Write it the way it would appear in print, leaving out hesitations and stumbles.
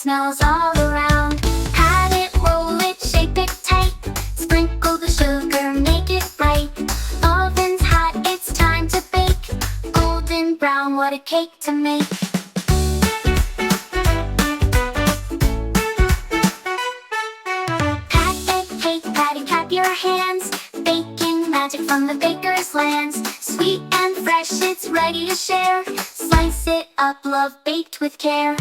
smells all around. Pat it, roll it, shape it tight. Sprinkle the sugar, make it bright. Oven's hot, it's time to bake. Golden brown, what a cake to make. PatACake, pat your hands. Baking magic from the baker's lands. Sweet and fresh, it's ready to share. Slice it up, love baked with care.